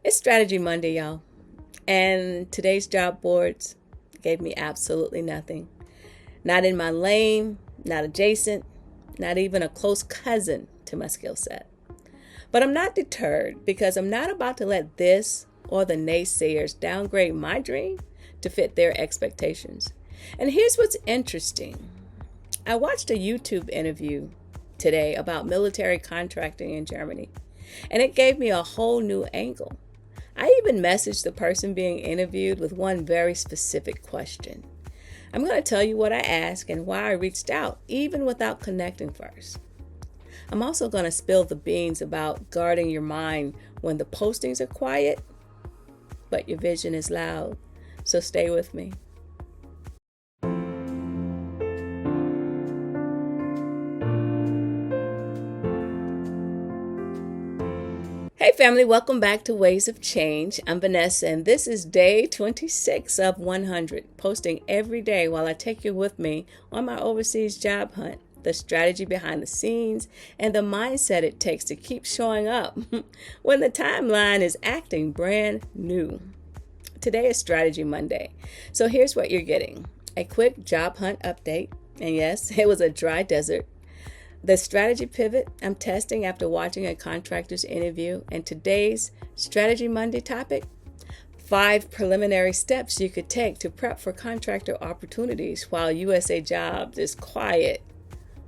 It's Strategy Monday, y'all. And today's job boards gave me absolutely nothing. Not in my lane, not adjacent, not even a close cousin to my skill set. But I'm not deterred because I'm not about to let this or the naysayers downgrade my dream to fit their expectations. And here's what's interesting. I watched a YouTube interview today about military contracting in Germany, and it gave me a whole new angle. I even messaged the person being interviewed with one very specific question. I'm going to tell you what I asked and why I reached out, even without connecting first. I'm also going to spill the beans about guarding your mind when the postings are quiet, but your vision is loud. So stay with me. Hey family, welcome back to Ways of Change. I'm Vanessa and this is day 26 of 100, posting every day while I take you with me on my overseas job hunt, the strategy behind the scenes, and the mindset it takes to keep showing up when the timeline is acting brand new. Today is Strategy Monday, so here's what you're getting. A quick job hunt update, and yes, it was a dry desert. The strategy pivot I'm testing after watching a contractor's interview, and today's Strategy Monday topic, 5 preliminary steps you could take to prep for contractor opportunities while USAJOBS is quiet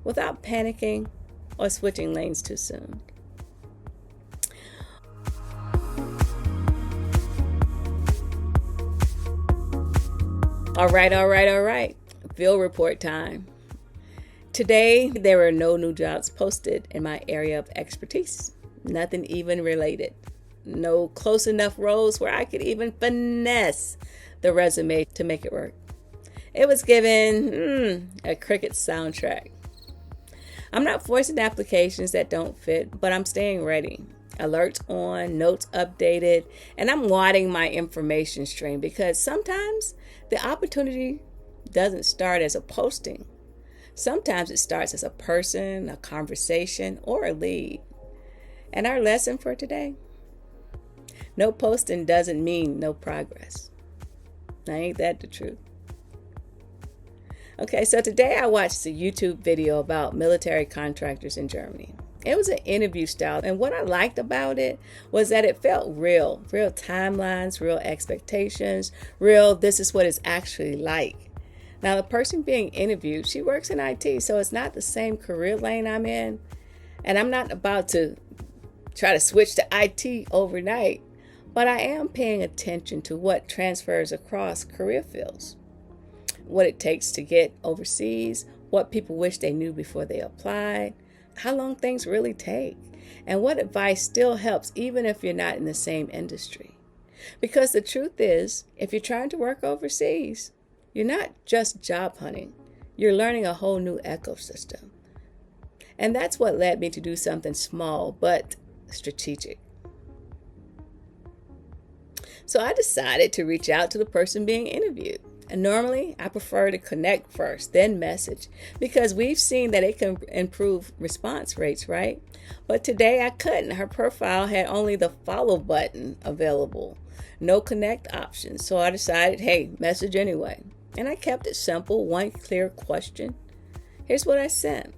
without panicking or switching lanes too soon. All right. Field report time. Today, there were no new jobs posted in my area of expertise. Nothing even related. No close enough roles where I could even finesse the resume to make it work. It was given a cricket soundtrack. I'm not forcing applications that don't fit, but I'm staying ready. Alerts on, notes updated, and I'm widening my information stream because sometimes the opportunity doesn't start as a posting. Sometimes it starts as a person, a conversation, or a lead. And our lesson for today? No posting doesn't mean no progress. Now, ain't that the truth? Okay, so today I watched a YouTube video about military contractors in Germany. It was an interview style, and what I liked about it was that it felt real timelines, real expectations, real this is what it's actually like. Now, the person being interviewed, she works in IT, so it's not the same career lane I'm in. And I'm not about to try to switch to IT overnight, but I am paying attention to what transfers across career fields, what it takes to get overseas, what people wish they knew before they applied, how long things really take, and what advice still helps even if you're not in the same industry. Because the truth is, if you're trying to work overseas, you're not just job hunting, you're learning a whole new ecosystem. And that's what led me to do something small but strategic. So I decided to reach out to the person being interviewed. And normally I prefer to connect first, then message, because we've seen that it can improve response rates, right? But today I couldn't. Her profile had only the follow button available, no connect options. So I decided, hey, message anyway. And I kept it simple, one clear question. Here's what I sent.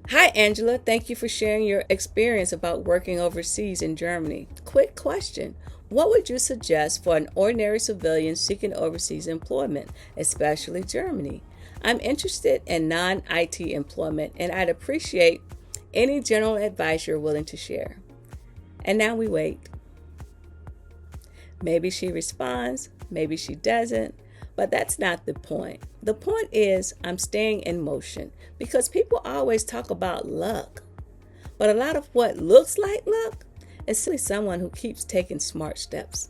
Hi, Angela. Thank you for sharing your experience about working overseas in Germany. Quick question. What would you suggest for an ordinary civilian seeking overseas employment, especially Germany? I'm interested in non-IT employment, and I'd appreciate any general advice you're willing to share. And now we wait. Maybe she responds, maybe she doesn't, but that's not the point. The point is I'm staying in motion because people always talk about luck. But a lot of what looks like luck is simply someone who keeps taking smart steps.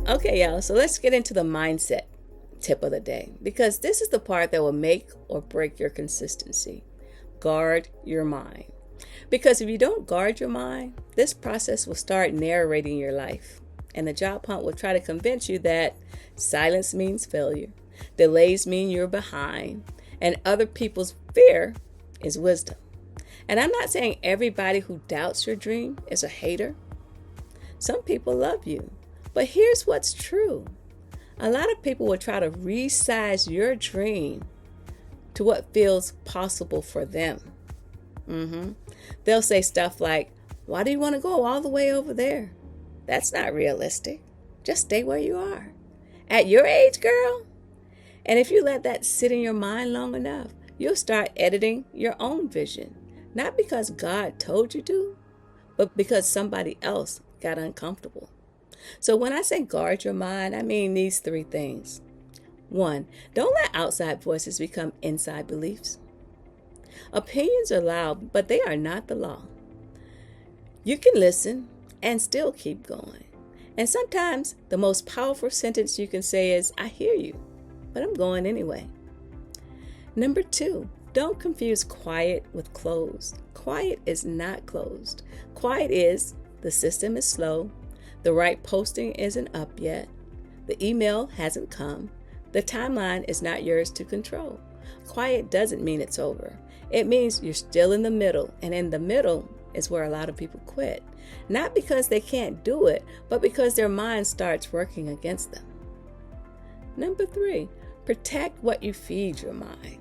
Okay, y'all, so let's get into the mindset tip of the day because this is the part that will make or break your consistency. Guard your mind. Because if you don't guard your mind, this process will start narrating your life. And the job hunt will try to convince you that silence means failure, delays mean you're behind, And other people's fear is wisdom. And I'm not saying everybody who doubts your dream is a hater. Some people love you. But here's what's true. A lot of people will try to resize your dream to what feels possible for them. They'll say stuff like, why do you want to go all the way over there? That's not realistic. Just stay where you are. At your age, girl. And if you let that sit in your mind long enough, you'll start editing your own vision. Not because God told you to, but because somebody else got uncomfortable. So when I say guard your mind, I mean these three things. 1, don't let outside voices become inside beliefs. Opinions are loud, but they are not the law. You can listen and still keep going. And sometimes the most powerful sentence you can say is, I hear you, but I'm going anyway. Number 2, don't confuse quiet with closed. Quiet is not closed. Quiet is the system is slow, the right posting isn't up yet, the email hasn't come, the timeline is not yours to control. Quiet doesn't mean it's over. It means you're still in the middle, and in the middle is where a lot of people quit. Not because they can't do it, but because their mind starts working against them. Number 3, protect what you feed your mind.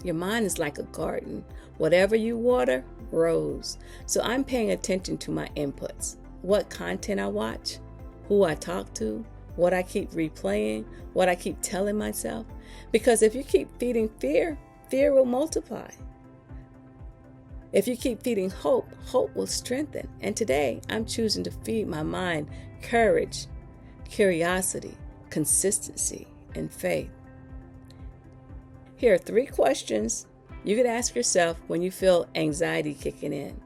Your mind is like a garden. Whatever you water grows. So I'm paying attention to my inputs. What content I watch, who I talk to, what I keep replaying, what I keep telling myself. Because if you keep feeding fear, fear will multiply. If you keep feeding hope, hope will strengthen. And today, I'm choosing to feed my mind courage, curiosity, consistency, and faith. Here are 3 questions you can ask yourself when you feel anxiety kicking in.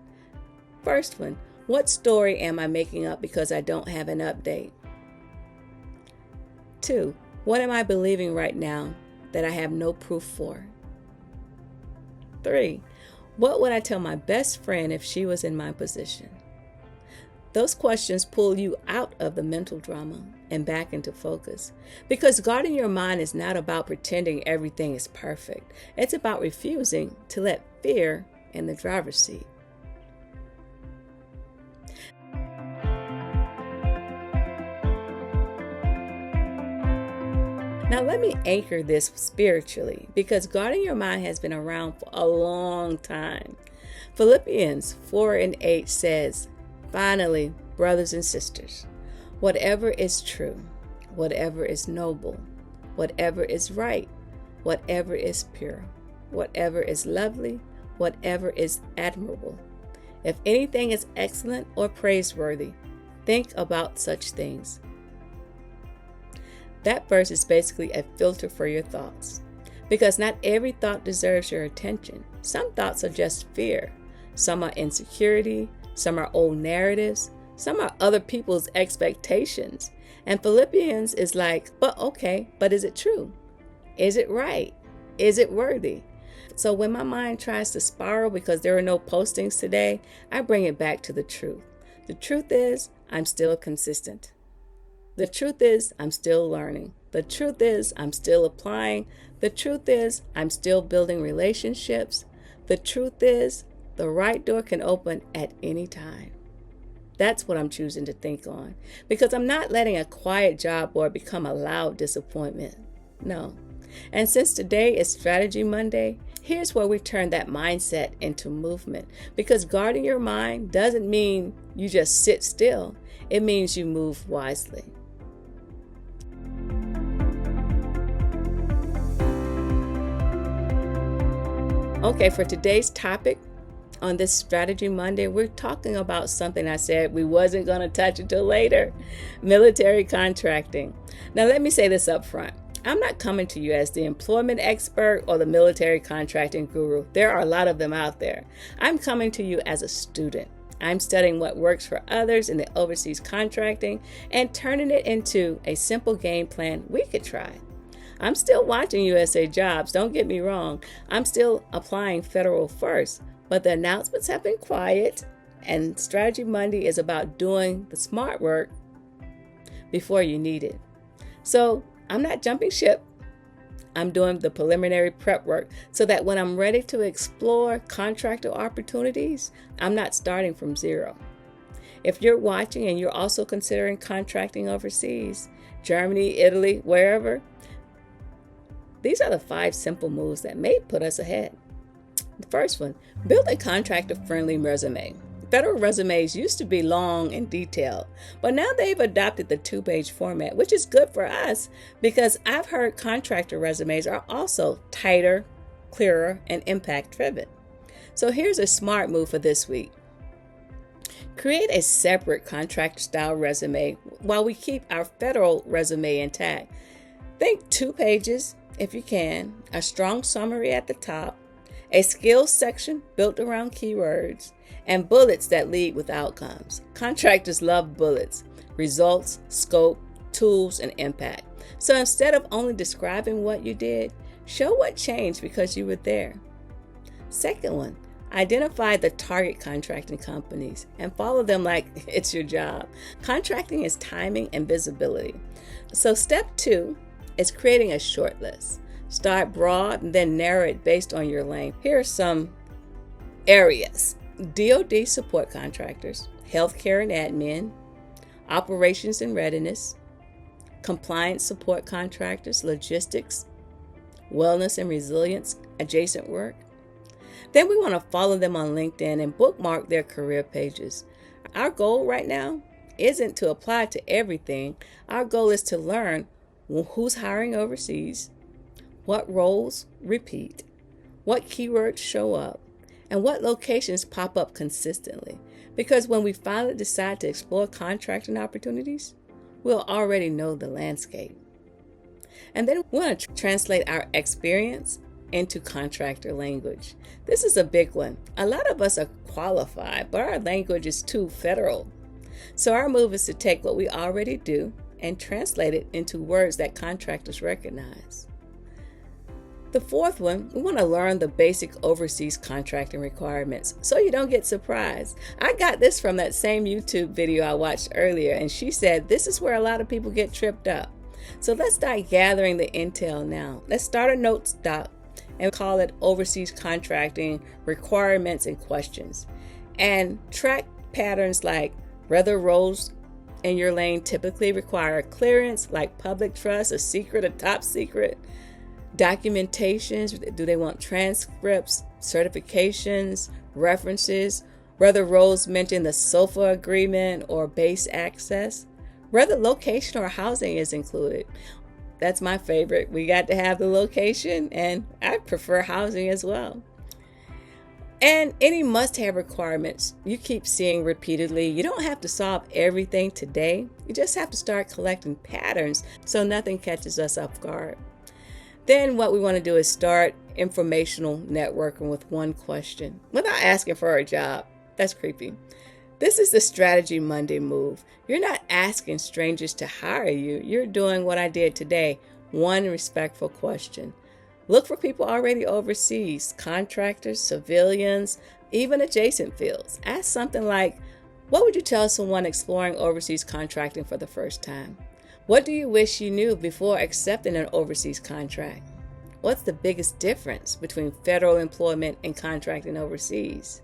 First one, what story am I making up because I don't have an update? 2, what am I believing right now that I have no proof for? 3, what would I tell my best friend if she was in my position? Those questions pull you out of the mental drama and back into focus. Because guarding your mind is not about pretending everything is perfect. It's about refusing to let fear in the driver's seat. Now let me anchor this spiritually, because guarding your mind has been around for a long time. Philippians 4:8 says, finally, brothers and sisters, whatever is true, whatever is noble, whatever is right, whatever is pure, whatever is lovely, whatever is admirable, if anything is excellent or praiseworthy, think about such things. That verse is basically a filter for your thoughts, because not every thought deserves your attention. Some thoughts are just fear. Some are insecurity. Some are old narratives. Some are other people's expectations. And Philippians is like, but is it true? Is it right? Is it worthy? So when my mind tries to spiral because there are no postings today, I bring it back to the truth. The truth is, I'm still consistent. The truth is, I'm still learning. The truth is, I'm still applying. The truth is, I'm still building relationships. The truth is, the right door can open at any time. That's what I'm choosing to think on, because I'm not letting a quiet job board become a loud disappointment. No. And since today is Strategy Monday, here's where we turn that mindset into movement, because guarding your mind doesn't mean you just sit still. It means you move wisely. Okay, for today's topic on this Strategy Monday, we're talking about something I said we wasn't going to touch until later: military contracting. Now, let me say this up front. I'm not coming to you as the employment expert or the military contracting guru. There are a lot of them out there. I'm coming to you as a student. I'm studying what works for others in the overseas contracting and turning it into a simple game plan we could try. I'm still watching USAJOBS, don't get me wrong. I'm still applying federal first, but the announcements have been quiet, and Strategy Monday is about doing the smart work before you need it. So I'm not jumping ship. I'm doing the preliminary prep work so that when I'm ready to explore contractor opportunities, I'm not starting from zero. If you're watching and you're also considering contracting overseas, Germany, Italy, wherever, these are the 5 simple moves that may put us ahead. The first one, build a contractor-friendly resume. Federal resumes used to be long and detailed, but now they've adopted the 2-page format, which is good for us because I've heard contractor resumes are also tighter, clearer, and impact-driven. So here's a smart move for this week. Create a separate contractor-style resume while we keep our federal resume intact. Think 2 pages if you can, a strong summary at the top, a skills section built around keywords, and bullets that lead with outcomes. Contractors love bullets, results, scope, tools, and impact. So instead of only describing what you did, show what changed because you were there. Second one, identify the target contracting companies and follow them like it's your job. Contracting is timing and visibility. So step 2 is creating a short list. Start broad and then narrow it based on your lane. Here are some areas. DoD support contractors, healthcare and admin, operations and readiness, compliance support contractors, logistics, wellness and resilience, adjacent work. Then we want to follow them on LinkedIn and bookmark their career pages. Our goal right now isn't to apply to everything. Our goal is to learn who's hiring overseas, what roles repeat, what keywords show up, and what locations pop up consistently. Because when we finally decide to explore contracting opportunities, we'll already know the landscape. And then we want to translate our experience into contractor language. This is a big one. A lot of us are qualified, but our language is too federal. So our move is to take what we already do and translate it into words that contractors recognize. The fourth one, we want to learn the basic overseas contracting requirements so you don't get surprised. I got this from that same YouTube video I watched earlier, and she said this is where a lot of people get tripped up. So let's start gathering the intel now. Let's start a notes doc and call it Overseas Contracting Requirements and Questions. And track patterns like whether roles in your lane typically require clearance, like public trust, a secret, a top secret, documentations, do they want transcripts, certifications, references, whether roles mention the SOFA agreement or base access, whether location or housing is included. That's my favorite. We got to have the location, and I prefer housing as well. And any must-have requirements you keep seeing repeatedly. You don't have to solve everything today. You just have to start collecting patterns so nothing catches us off guard. Then what we want to do is start informational networking with one question without asking for a job. That's creepy. This is the Strategy Monday move. You're not asking strangers to hire you. You're doing what I did today. One respectful question. Look for people already overseas, contractors, civilians, even adjacent fields. Ask something like, what would you tell someone exploring overseas contracting for the first time? What do you wish you knew before accepting an overseas contract? What's the biggest difference between federal employment and contracting overseas?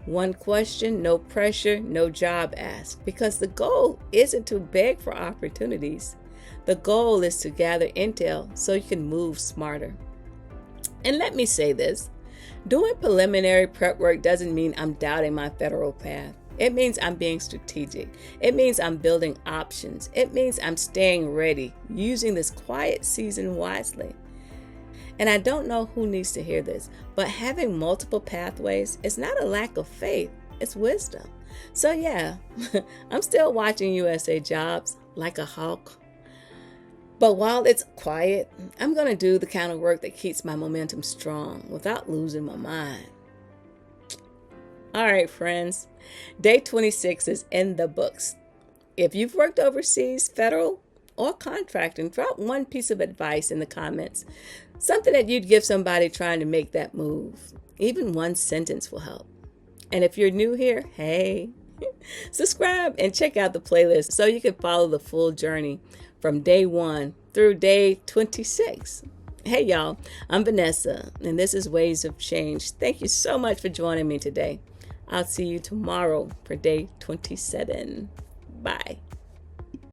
One question, no pressure, no job ask, because the goal isn't to beg for opportunities. The goal is to gather intel so you can move smarter. And let me say this, doing preliminary prep work doesn't mean I'm doubting my federal path. It means I'm being strategic. It means I'm building options. It means I'm staying ready, using this quiet season wisely. And I don't know who needs to hear this, but having multiple pathways is not a lack of faith, it's wisdom. So yeah, I'm still watching USAJOBS like a hawk. But while it's quiet, I'm going to do the kind of work that keeps my momentum strong without losing my mind. All right, friends, day 26 is in the books. If you've worked overseas, federal or contracting, drop one piece of advice in the comments. Something that you'd give somebody trying to make that move. Even one sentence will help. And if you're new here, hey, subscribe and check out the playlist so you can follow the full journey from day 1 through day 26. Hey y'all, I'm Vanessa, and this is Waves of Change. Thank you so much for joining me today. I'll see you tomorrow for day 27. Bye.